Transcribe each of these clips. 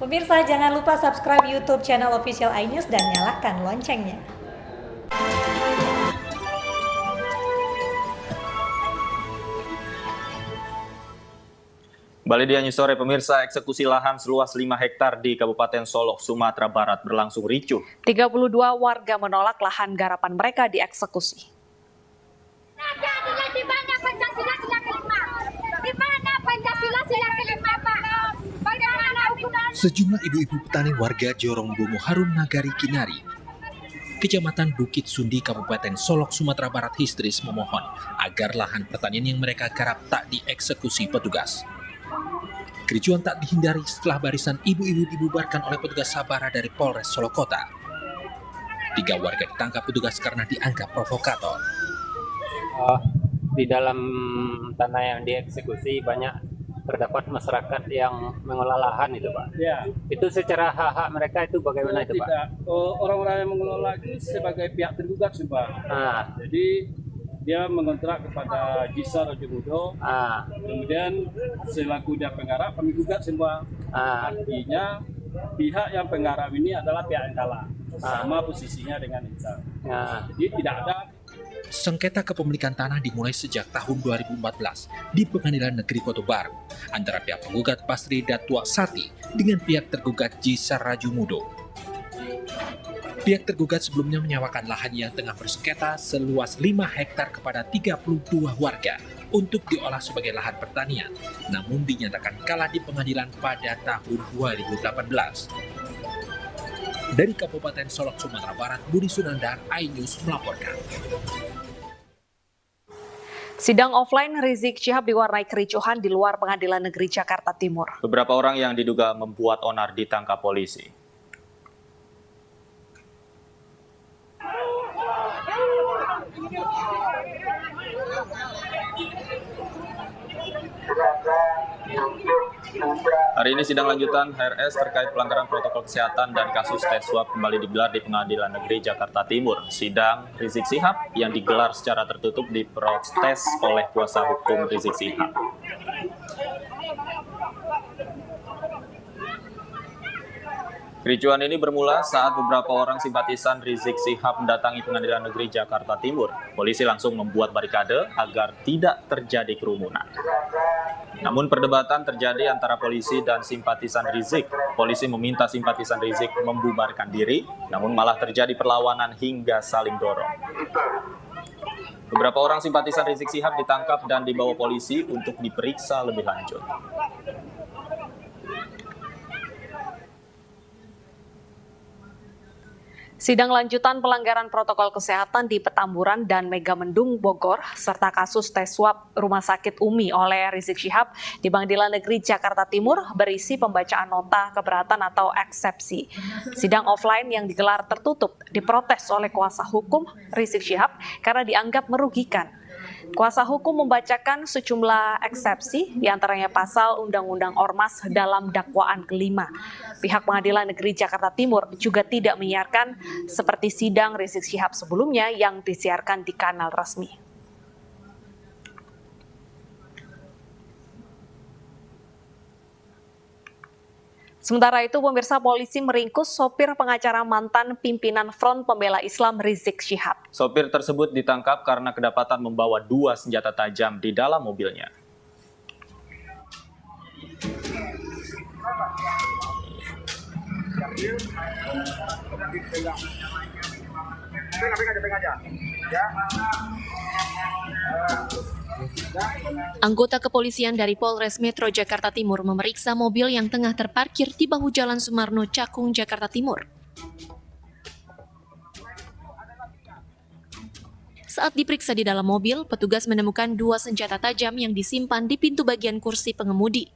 Pemirsa, jangan lupa subscribe YouTube channel Official iNews dan nyalakan loncengnya. Kembali di News Sore, pemirsa, eksekusi lahan seluas 5 hektar di Kabupaten Solok, Sumatera Barat berlangsung ricuh. 32 warga menolak lahan garapan mereka dieksekusi. Di mana Pancasila sila kelima? Di mana Pancasila sila kelima, Pak? Bagaimana hukuman? Sejumlah ibu-ibu petani warga Jorong Bongo Harum Nagari Kinari, Kecamatan Bukit Sundi, Kabupaten Solok, Sumatera Barat histeris memohon agar lahan pertanian yang mereka garap tak dieksekusi petugas. Kericuan tak dihindari setelah barisan ibu-ibu dibubarkan oleh petugas sabara dari Polres Solok Kota. 3 warga ditangkap petugas karena dianggap provokator. Di dalam tanah yang dieksekusi banyak terdapat masyarakat yang mengelola lahan itu, Pak. Ya, Itu secara hak-hak mereka itu bagaimana itu, Pak? tidak. Orang-orang yang mengelola itu sebagai pihak tergugat, sih, Pak. Jadi dia mengontrak kepada Jisa Rajomudo, kemudian selaku dia penggarap kami gugat semua. Artinya pihak yang penggarap ini adalah pihak yang kalah, sama posisinya dengan Jisa. Jadi tidak ada. Sengketa kepemilikan tanah dimulai sejak tahun 2014 di Pengadilan Negeri Kota Baru antara pihak penggugat Pasri Datua Sati dengan pihak tergugat Jisa Rajomudo. Pihak tergugat sebelumnya menyewakan lahan yang tengah bersengketa seluas 5 hektar kepada 32 warga untuk diolah sebagai lahan pertanian, namun dinyatakan kalah di pengadilan pada tahun 2018. Dari Kabupaten Solok, Sumatera Barat, Budi Sunandar, iNews melaporkan. Sidang offline Rizik Syihab diwarnai kericuhan di luar Pengadilan Negeri Jakarta Timur. Beberapa orang yang diduga membuat onar ditangkap polisi. Hari ini sidang lanjutan HRS terkait pelanggaran protokol kesehatan dan kasus tes swab kembali digelar di Pengadilan Negeri Jakarta Timur. Sidang Rizik Syihab yang digelar secara tertutup diprotes oleh kuasa hukum Rizik Syihab. Kericuan ini bermula saat beberapa orang simpatisan Rizik Syihab mendatangi Pengadilan Negeri Jakarta Timur. Polisi langsung membuat barikade agar tidak terjadi kerumunan. Namun perdebatan terjadi antara polisi dan simpatisan Rizik. Polisi meminta simpatisan Rizik membubarkan diri, namun malah terjadi perlawanan hingga saling dorong. Beberapa orang simpatisan Rizik Syihab ditangkap dan dibawa polisi untuk diperiksa lebih lanjut. Sidang lanjutan pelanggaran protokol kesehatan di Petamburan dan Megamendung, Bogor, serta kasus tes swab Rumah Sakit Umi oleh Rizik Syihab di Pengadilan Negeri Jakarta Timur berisi pembacaan nota keberatan atau eksepsi. Sidang offline yang digelar tertutup diprotes oleh kuasa hukum Rizik Syihab karena dianggap merugikan. Kuasa hukum membacakan sejumlah eksepsi, diantaranya pasal Undang-Undang Ormas dalam dakwaan kelima. Pihak Pengadilan Negeri Jakarta Timur juga tidak menyiarkan seperti sidang Rizik Syihab sebelumnya yang disiarkan di kanal resmi. Sementara itu, pemirsa, polisi meringkus sopir pengacara mantan pimpinan Front Pembela Islam Rizik Syihab. Sopir tersebut ditangkap karena kedapatan membawa 2 senjata tajam di dalam mobilnya. Anggota kepolisian dari Polres Metro Jakarta Timur memeriksa mobil yang tengah terparkir di bahu Jalan Sumarno, Cakung, Jakarta Timur. Saat diperiksa di dalam mobil, petugas menemukan 2 senjata tajam yang disimpan di pintu bagian kursi pengemudi.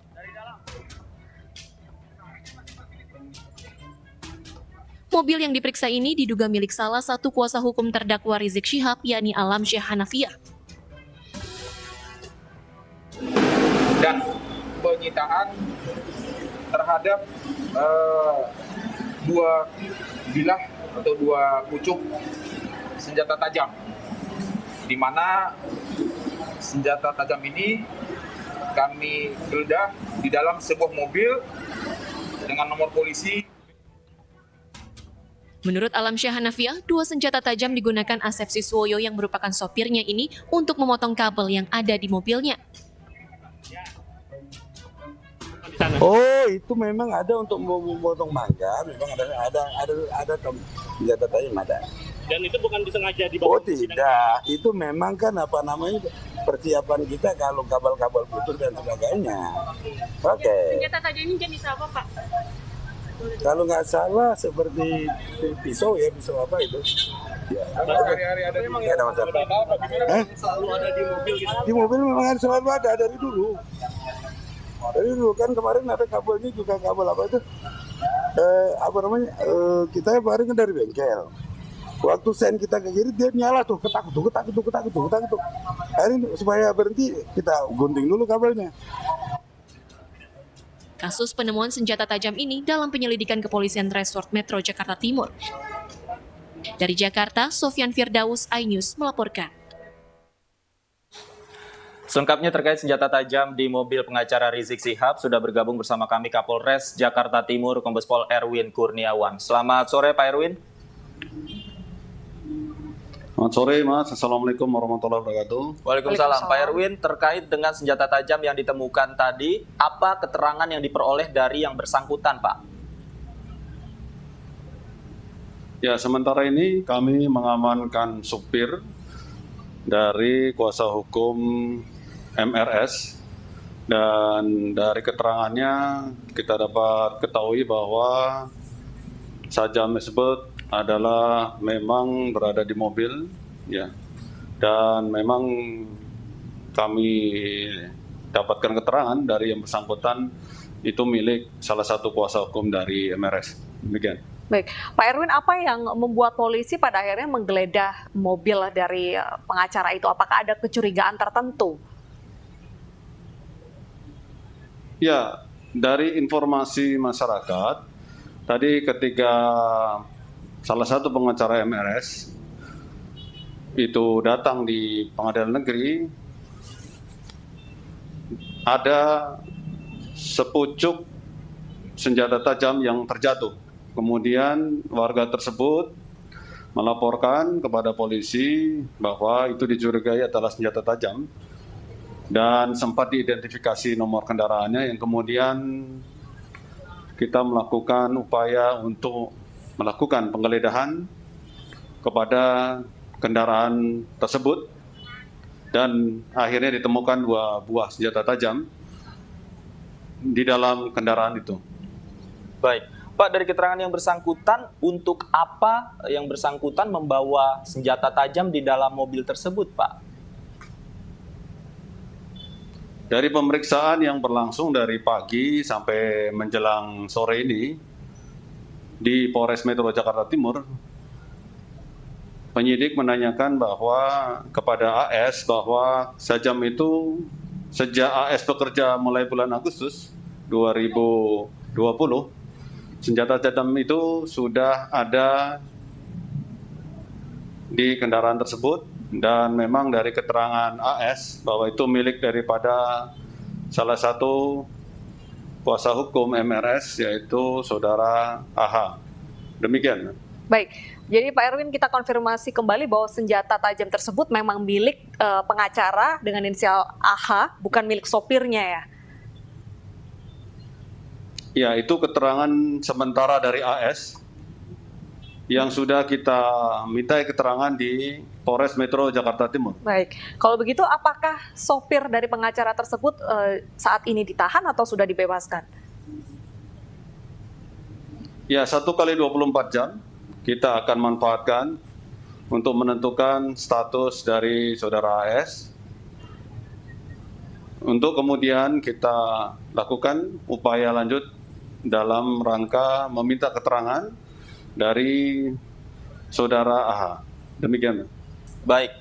Mobil yang diperiksa ini diduga milik salah satu kuasa hukum terdakwa Rizik Syihab, yakni Alamsyah Hanafiah. Dan penyitaan terhadap 2 bilah atau 2 pucuk senjata tajam, di mana senjata tajam ini kami geledah di dalam sebuah mobil dengan nomor polisi. Menurut Alamsyah Hanafiah, 2 senjata tajam digunakan Asep Siswoyo yang merupakan sopirnya ini untuk memotong kabel yang ada di mobilnya. Oh, itu memang ada untuk memotong mangga, memang ada senjata tajam ada. Dan itu bukan disengaja dibawa? Oh tidak, itu memang kan persiapan kita kalau kabel-kabel putus dan sebagainya. Oke. Senjata tajam ini jenis apa, Pak? Kalau nggak salah seperti pisau apa itu? Ya. Hari-hari ada di Nggak ada masalah. Selalu ada di mobil gitu. Di mobil memang selalu ada dari dulu. Dari dulu kan kemarin ada kabelnya juga kabel apa itu? Kita kemarin kan dari bengkel. Waktu sen kita ke kiri dia nyala tuh, ketak. Hari ini supaya berhenti kita gunting dulu kabelnya. Kasus penemuan senjata tajam ini dalam penyelidikan Kepolisian Resort Metro Jakarta Timur. Dari Jakarta, Sofyan Firdaus, iNews melaporkan. Selengkapnya terkait senjata tajam di mobil pengacara Rizik Syihab sudah bergabung bersama kami Kapolres Jakarta Timur, Kombes Pol Erwin Kurniawan. Selamat sore Pak Erwin. Selamat sore Mas, Assalamualaikum warahmatullahi wabarakatuh. Waalaikumsalam. Pak Erwin, terkait dengan senjata tajam yang ditemukan tadi, apa keterangan yang diperoleh dari yang bersangkutan Pak? Ya, sementara ini kami mengamankan supir dari kuasa hukum MRS, dan dari keterangannya kita dapat ketahui bahwa Sajam tersebut adalah memang berada di mobil, ya, dan memang kami dapatkan keterangan dari yang bersangkutan itu milik salah satu kuasa hukum dari MRS. Demikian. Baik, Pak Erwin, apa yang membuat polisi pada akhirnya menggeledah mobil dari pengacara itu? Apakah ada kecurigaan tertentu? Ya, dari informasi masyarakat, tadi ketika salah satu pengacara MRS itu datang di pengadilan negeri, ada sepucuk senjata tajam yang terjatuh. Kemudian warga tersebut melaporkan kepada polisi bahwa itu dicurigai adalah senjata tajam, dan sempat diidentifikasi nomor kendaraannya, yang kemudian kita melakukan upaya untuk melakukan penggeledahan kepada kendaraan tersebut, dan akhirnya ditemukan 2 buah senjata tajam di dalam kendaraan itu. Baik, Pak, dari keterangan yang bersangkutan, untuk apa yang bersangkutan membawa senjata tajam di dalam mobil tersebut, Pak? Dari pemeriksaan yang berlangsung dari pagi sampai menjelang sore ini di Polres Metro Jakarta Timur, penyidik menanyakan bahwa kepada AS bahwa Sajam itu sejak AS bekerja mulai bulan Agustus 2020, senjata tajam itu sudah ada di kendaraan tersebut, dan memang dari keterangan AS bahwa itu milik daripada salah satu kuasa hukum MRS, yaitu saudara AH. Demikian. Baik, jadi Pak Erwin, kita konfirmasi kembali bahwa senjata tajam tersebut memang milik pengacara dengan inisial AH, bukan milik sopirnya ya? Ya, itu keterangan sementara dari AS yang sudah kita minta keterangan di Polres Metro Jakarta Timur. Baik, kalau begitu apakah sopir dari pengacara tersebut saat ini ditahan atau sudah dibebaskan? Ya, 1 kali 24 jam kita akan manfaatkan untuk menentukan status dari saudara AS. Untuk kemudian kita lakukan upaya lanjut dalam rangka meminta keterangan dari saudara AH. Demikian. Baik,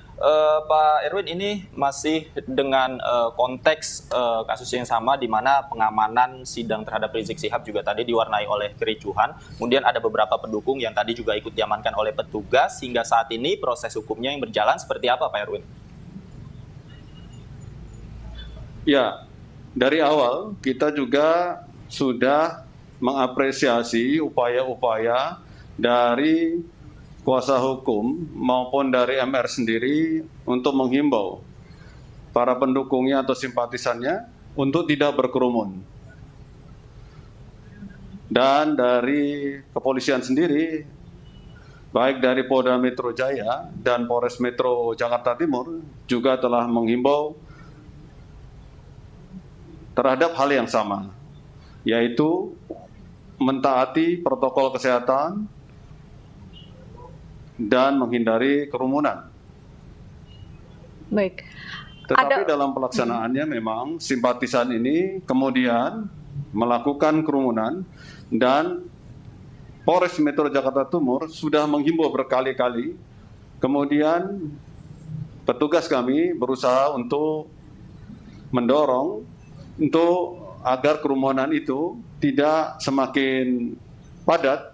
Pak Erwin, ini masih dengan konteks kasus yang sama, di mana pengamanan sidang terhadap Rizik Syihab juga tadi diwarnai oleh kericuhan. Kemudian ada beberapa pendukung yang tadi juga ikut diamankan oleh petugas. Hingga saat ini proses hukumnya yang berjalan seperti apa, Pak Erwin? Ya, dari awal kita juga sudah mengapresiasi upaya-upaya dari kuasa hukum maupun dari MR sendiri untuk menghimbau para pendukungnya atau simpatisannya untuk tidak berkerumun. Dan dari kepolisian sendiri, baik dari Polda Metro Jaya dan Polres Metro Jakarta Timur juga telah menghimbau terhadap hal yang sama, yaitu mentaati protokol kesehatan dan menghindari kerumunan. Baik. Tetapi dalam pelaksanaannya memang simpatisan ini kemudian melakukan kerumunan dan Polres Metro Jakarta Timur sudah menghimbau berkali-kali. Kemudian petugas kami berusaha untuk mendorong untuk agar kerumunan itu tidak semakin padat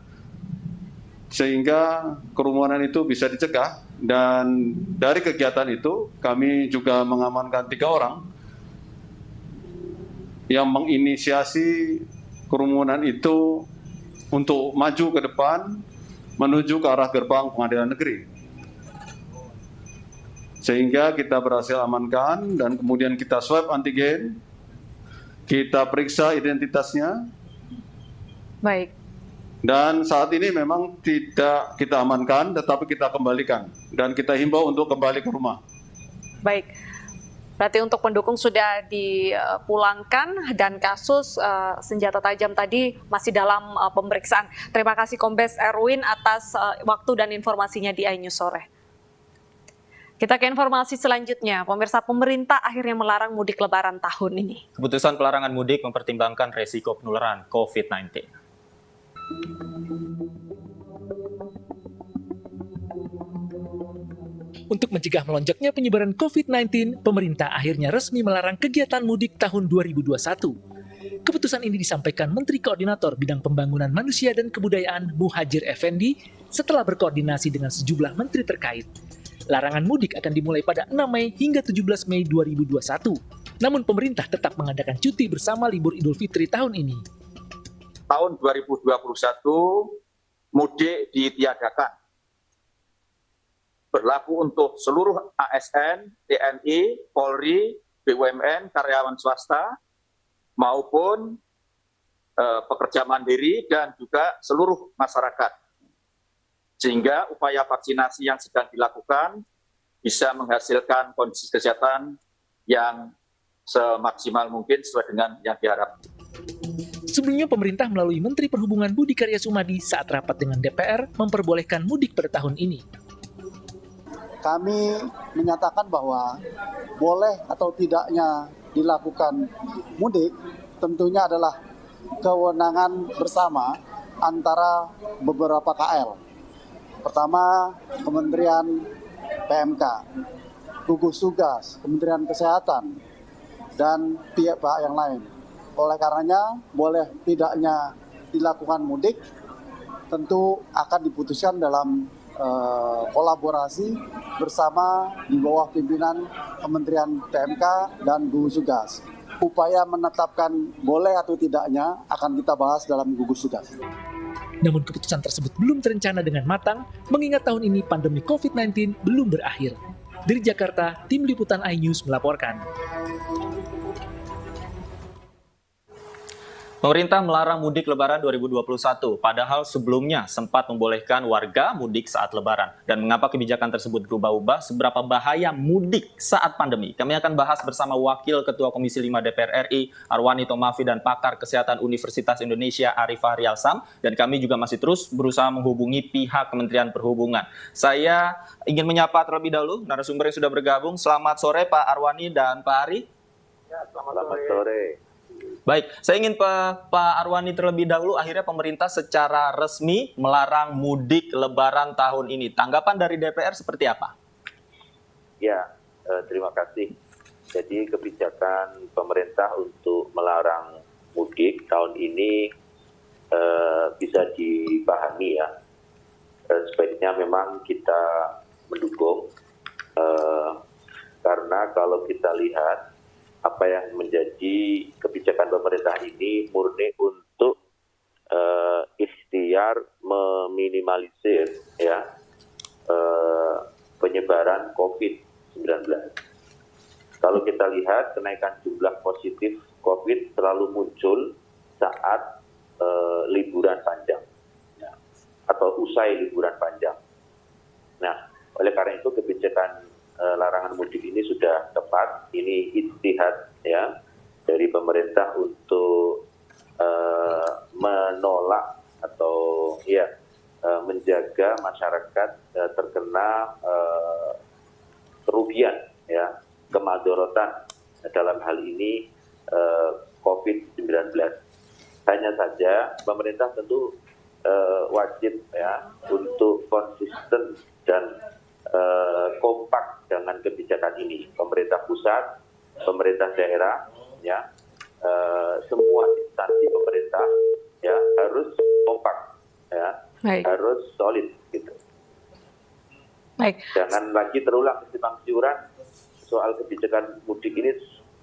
sehingga kerumunan itu bisa dicegah. Dan dari kegiatan itu kami juga mengamankan 3 orang yang menginisiasi kerumunan itu untuk maju ke depan menuju ke arah gerbang pengadilan negeri. Sehingga kita berhasil amankan dan kemudian kita swab antigen, kita periksa identitasnya. Baik. Dan saat ini memang tidak kita amankan, tetapi kita kembalikan. Dan kita himbau untuk kembali ke rumah. Baik. Berarti untuk pendukung sudah dipulangkan dan kasus senjata tajam tadi masih dalam pemeriksaan. Terima kasih Kombes Erwin atas waktu dan informasinya di iNews Sore. Kita ke informasi selanjutnya. Pemirsa, pemerintah akhirnya melarang mudik lebaran tahun ini. Keputusan pelarangan mudik mempertimbangkan resiko penularan COVID-19. Untuk mencegah melonjaknya penyebaran COVID-19, pemerintah akhirnya resmi melarang kegiatan mudik tahun 2021. Keputusan ini disampaikan Menteri Koordinator Bidang Pembangunan Manusia dan Kebudayaan Muhadjir Effendi setelah berkoordinasi dengan sejumlah menteri terkait. Larangan mudik akan dimulai pada 6 Mei hingga 17 Mei 2021. Namun pemerintah tetap mengadakan cuti bersama libur Idul Fitri tahun ini. Tahun 2021 mudik ditiadakan. Berlaku untuk seluruh ASN, TNI, Polri, BUMN, karyawan swasta, maupun pekerja mandiri dan juga seluruh masyarakat. Sehingga upaya vaksinasi yang sedang dilakukan bisa menghasilkan kondisi kesehatan yang semaksimal mungkin sesuai dengan yang diharapkan. Sebelumnya pemerintah melalui Menteri Perhubungan Budi Karya Sumadi saat rapat dengan DPR memperbolehkan mudik pada tahun ini. Kami menyatakan bahwa boleh atau tidaknya dilakukan mudik tentunya adalah kewenangan bersama antara beberapa KL. Pertama, Kementerian PMK, gugus tugas, Kementerian Kesehatan, dan pihak-pihak yang lain. Oleh karenanya, boleh tidaknya dilakukan mudik tentu akan diputuskan dalam kolaborasi bersama di bawah pimpinan Kementerian PMK dan gugus tugas. Upaya menetapkan boleh atau tidaknya akan kita bahas dalam gugus tugas. Namun keputusan tersebut belum terencana dengan matang mengingat tahun ini pandemi COVID-19 belum berakhir. Dari Jakarta, Tim Liputan iNews melaporkan. Pemerintah melarang mudik Lebaran 2021, padahal sebelumnya sempat membolehkan warga mudik saat Lebaran. Dan mengapa kebijakan tersebut berubah-ubah, seberapa bahaya mudik saat pandemi? Kami akan bahas bersama Wakil Ketua Komisi 5 DPR RI, Arwani Tomafi, dan Pakar Kesehatan Universitas Indonesia, Arif Fahrialsam. Dan kami juga masih terus berusaha menghubungi pihak Kementerian Perhubungan. Saya ingin menyapa terlebih dahulu narasumber yang sudah bergabung. Selamat sore Pak Arwani dan Pak Ari. Ya, selamat sore. Baik, saya ingin Pak Arwani terlebih dahulu, akhirnya pemerintah secara resmi melarang mudik Lebaran tahun ini. Tanggapan dari DPR seperti apa? Ya, terima kasih. Jadi kebijakan pemerintah untuk melarang mudik tahun ini bisa dipahami ya. Sebaiknya memang kita mendukung, karena kalau kita lihat apa yang menjadi kebijakan pemerintah ini murni untuk agar meminimalisir ya penyebaran COVID-19. Kalau kita lihat kenaikan jumlah positif COVID selalu muncul saat liburan panjang ya, atau usai liburan panjang. Nah, oleh karena itu kebijakan larangan mudik ini sudah tepat. Ini ijtihad ya dari pemerintah untuk menolak atau ya menjaga masyarakat terkena kerugian ya, kemadorotan dalam hal ini COVID-19. Hanya saja pemerintah tentu wajib ya untuk konsisten dan kompak dengan kebijakan ini. Pemerintah pusat, pemerintah daerah, ya semua instansi pemerintah ya harus kompak, ya harus solid gitu. Baik. Jangan lagi terulang simpang siuran soal kebijakan mudik ini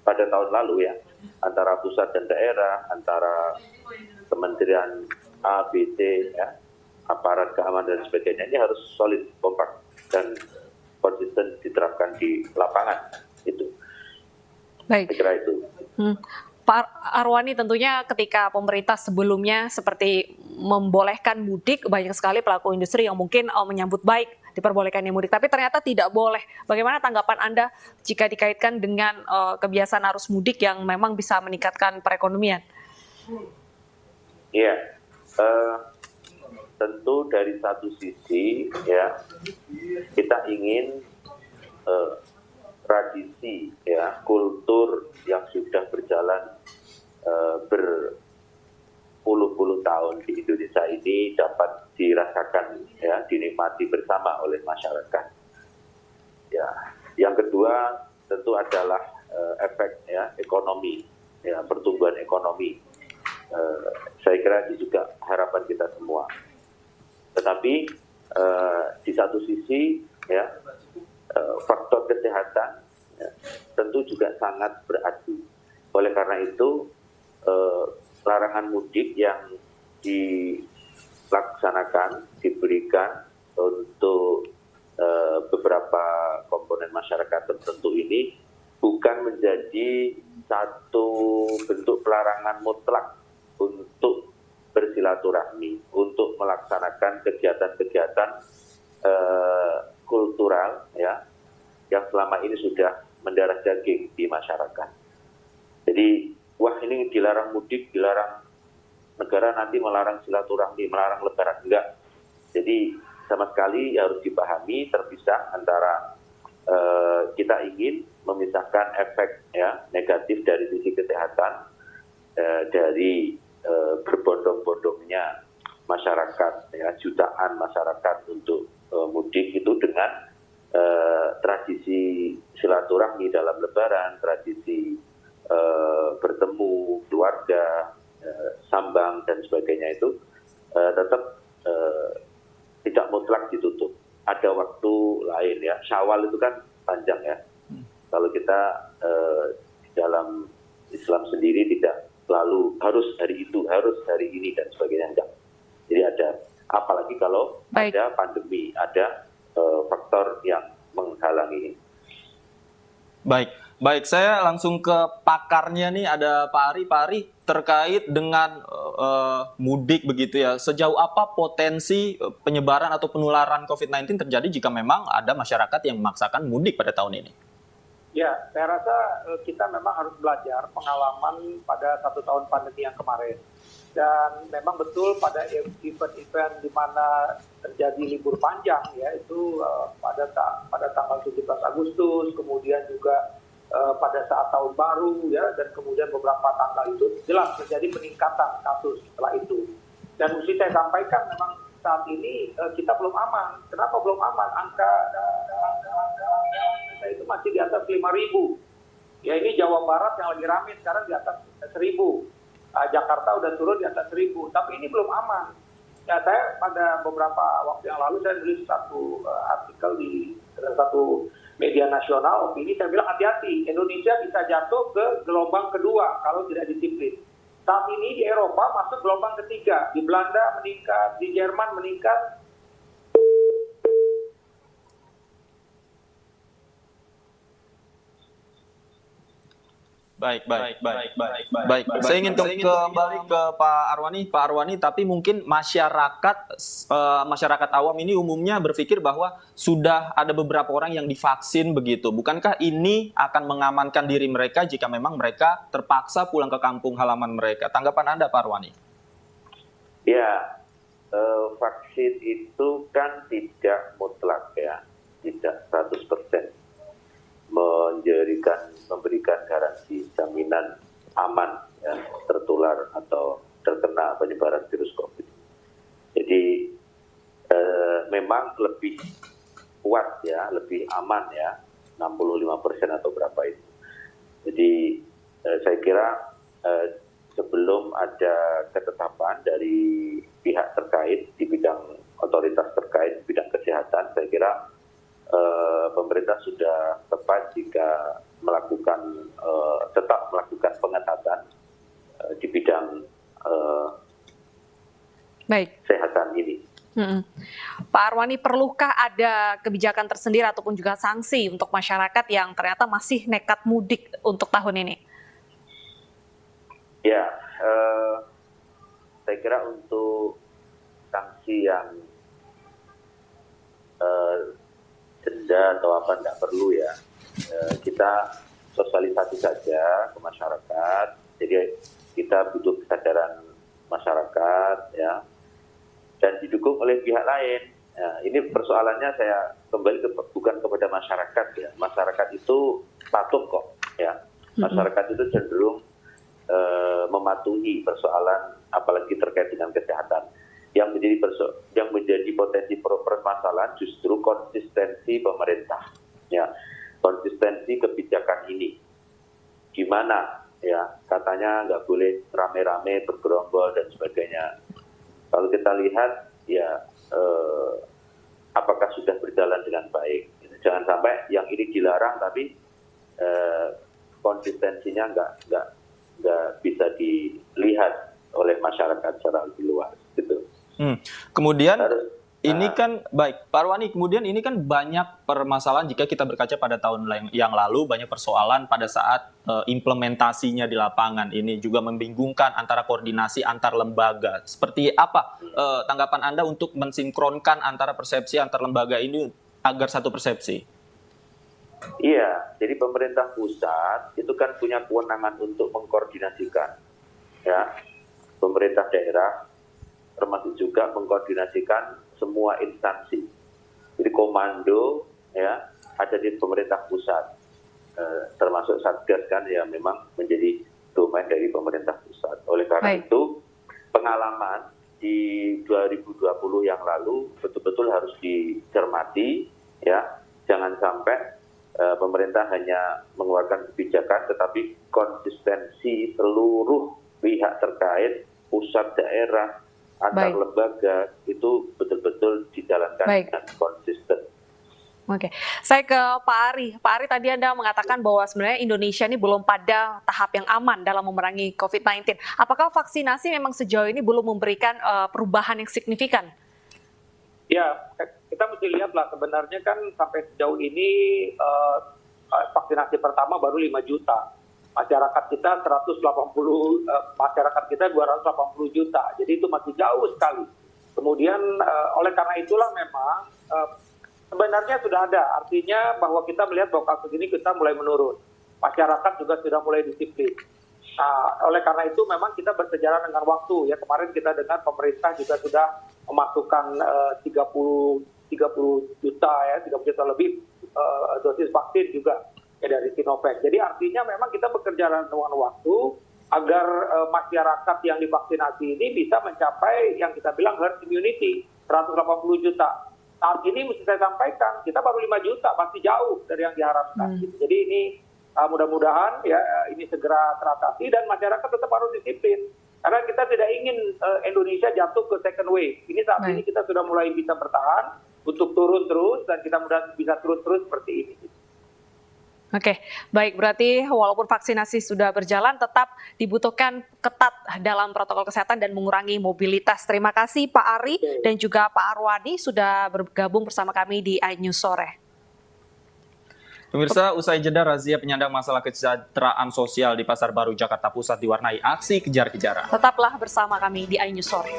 pada tahun lalu ya, antara pusat dan daerah, antara kementerian A, B, C, ya, aparat keamanan dan sebagainya. Ini harus solid, kompak dan konsisten diterapkan di lapangan itu. Baik. Saya kira itu. Pak Arwani, tentunya ketika pemerintah sebelumnya seperti membolehkan mudik, banyak sekali pelaku industri yang mungkin menyambut baik diperbolehkannya mudik, tapi ternyata tidak boleh. Bagaimana tanggapan Anda jika dikaitkan dengan kebiasaan arus mudik yang memang bisa meningkatkan perekonomian? Iya, tentu dari satu sisi ya kita ingin tradisi ya, kultur yang sudah berjalan berpuluh-puluh tahun di Indonesia ini dapat dirasakan ya, dinikmati bersama oleh masyarakat. Ya, yang kedua tentu adalah efek ya ekonomi, ya pertumbuhan ekonomi. Saya kira ini juga harapan kita semua. Tetapi di satu sisi ya faktor kesehatan ya, tentu juga sangat berarti. Oleh karena itu larangan mudik yang dilaksanakan, diberikan untuk beberapa komponen masyarakat tertentu ini bukan menjadi satu bentuk pelarangan mutlak untuk bersilaturahmi, untuk melaksanakan kegiatan-kegiatan kultural ya yang selama ini sudah mendarah daging di masyarakat. Jadi wah ini dilarang mudik, dilarang negara nanti melarang silaturahmi, melarang lebaran, enggak. Jadi sama sekali harus dipahami terpisah antara kita ingin memisahkan efek ya negatif dari sisi kesehatan dari berbondong-bondongnya masyarakat ya, jutaan masyarakat untuk mudik itu dengan tradisi silaturahmi dalam lebaran, tradisi bertemu keluarga, sambang dan sebagainya itu tetap tidak mutlak ditutup. Ada waktu lain ya. Syawal itu kan panjang ya. Kalau kita di dalam Islam sendiri tidak selalu harus hari itu, harus hari ini dan sebagainya, enggak. Jadi ada, apalagi kalau ada pandemi, ada faktor yang menghalangi. Baik, saya langsung ke pakarnya nih, ada Pak Ari. Pak Ari, terkait dengan mudik begitu ya, sejauh apa potensi penyebaran atau penularan COVID-19 terjadi jika memang ada masyarakat yang memaksakan mudik pada tahun ini? Ya, saya rasa kita memang harus belajar pengalaman pada 1 tahun pandemi yang kemarin. Dan memang betul pada event-event di mana terjadi libur panjang ya, itu pada tanggal 17 Agustus, kemudian juga pada saat tahun baru ya, dan kemudian beberapa tanggal itu jelas terjadi peningkatan kasus setelah itu. Dan mesti saya sampaikan memang saat ini kita belum aman. Kenapa belum aman? Angka itu masih di atas 5.000. Ya ini Jawa Barat yang lagi ramai sekarang di atas 1.000. Jakarta udah turun di atas 1.000. Tapi ini belum aman. Ya saya pada beberapa waktu yang lalu saya nulis satu artikel di satu media nasional opini, saya bilang hati-hati, Indonesia bisa jatuh ke gelombang kedua kalau tidak disiplin. Saat ini di Eropa masuk gelombang ketiga, di Belanda meningkat, di Jerman meningkat. Baik. Saya ingin kembali ke Pak Arwani, tapi mungkin masyarakat awam ini umumnya berpikir bahwa sudah ada beberapa orang yang divaksin begitu. Bukankah ini akan mengamankan diri mereka jika memang mereka terpaksa pulang ke kampung halaman mereka? Tanggapan Anda, Pak Arwani? Ya, vaksin itu kan tidak mutlak ya, tidak 100%. Memberikan garansi jaminan aman ya, tertular atau terkena penyebaran virus COVID. Jadi memang lebih kuat ya, lebih aman ya, 65% atau berapa itu. Jadi saya kira sebelum ada ketetapan dari pihak terkait di bidang otoritas terkait di bidang kesehatan, saya kira pemerintah sudah tepat jika tetap melakukan pengetatan di bidang kesehatan ini. Pak Arwani, perlukah ada kebijakan tersendiri ataupun juga sanksi untuk masyarakat yang ternyata masih nekat mudik untuk tahun ini? Ya, saya kira untuk sanksi yang denda atau apa tidak perlu ya. Kita sosialisasi saja ke masyarakat. Jadi kita butuh kesadaran masyarakat ya, dan didukung oleh pihak lain. Ya, ini persoalannya saya kembali bukan kepada masyarakat ya. Masyarakat itu patuh kok ya. Masyarakat itu cenderung mematuhi persoalan apalagi terkait dengan kesehatan. Yang menjadi potensi permasalahan justru konsistensi pemerintah, ya, konsistensi kebijakan ini. Gimana, ya, katanya nggak boleh rame-rame bergerombol dan sebagainya. Kalau kita lihat, ya, apakah sudah berjalan dengan baik? Jangan sampai yang ini dilarang, tapi konsistensinya nggak bisa dilihat oleh masyarakat secara lebih luas, gitu. Kemudian ini kan baik, Pak Arwani, kemudian ini kan banyak permasalahan jika kita berkaca pada tahun yang lalu, banyak persoalan pada saat implementasinya di lapangan. Ini juga membingungkan antara koordinasi antar lembaga. Seperti apa tanggapan Anda untuk mensinkronkan antara persepsi antar lembaga ini agar satu persepsi? Iya, jadi pemerintah pusat itu kan punya kewenangan untuk mengkoordinasikan, ya, pemerintah daerah termasuk juga mengkoordinasikan semua instansi. Jadi komando ya ada di pemerintah pusat, termasuk Satgas kan ya memang menjadi domain dari pemerintah pusat. Oleh karena itu pengalaman di 2020 yang lalu betul-betul harus dicermati ya, jangan sampai pemerintah hanya mengeluarkan kebijakan tetapi konsistensi seluruh pihak terkait, pusat, daerah, antar lembaga itu betul-betul dijalankan dengan konsisten. Oke, saya ke Pak Ari. Pak Ari, tadi Anda mengatakan bahwa sebenarnya Indonesia ini belum pada tahap yang aman dalam memerangi COVID-19. Apakah vaksinasi memang sejauh ini belum memberikan perubahan yang signifikan? Ya, kita mesti lihatlah sebenarnya kan sampai sejauh ini vaksinasi pertama baru 5 juta. Masyarakat kita 280 juta, jadi itu masih jauh sekali. Kemudian oleh karena itulah memang sebenarnya sudah ada, artinya bahwa kita melihat bahwa kasus ini kita mulai menurun. Masyarakat juga sudah mulai disiplin. Oleh karena itu memang kita bersejalan dengan waktu ya. Kemarin kita dengar pemerintah juga sudah memasukkan 30 juta ya, 30 juta lebih dosis vaksin juga ya dari Sinovac. Jadi artinya memang kita bekerja dengan waktu agar masyarakat yang divaksinasi ini bisa mencapai yang kita bilang herd immunity 180 juta. Saat ini mesti saya sampaikan kita baru 5 juta, masih jauh dari yang diharapkan. Jadi ini mudah-mudahan ya ini segera teratasi dan masyarakat tetap harus disiplin. Karena kita tidak ingin Indonesia jatuh ke second wave. Ini saat ini kita sudah mulai bisa bertahan untuk turun terus dan kita mudah bisa terus seperti ini. Oke, baik, berarti walaupun vaksinasi sudah berjalan, tetap dibutuhkan ketat dalam protokol kesehatan dan mengurangi mobilitas. Terima kasih Pak Ari dan juga Pak Arwani sudah bergabung bersama kami di iNews Sore. Pemirsa, usai jeda razia penyandang masalah kesejahteraan sosial di Pasar Baru Jakarta Pusat diwarnai aksi kejar-kejaran. Tetaplah bersama kami di iNews Sore.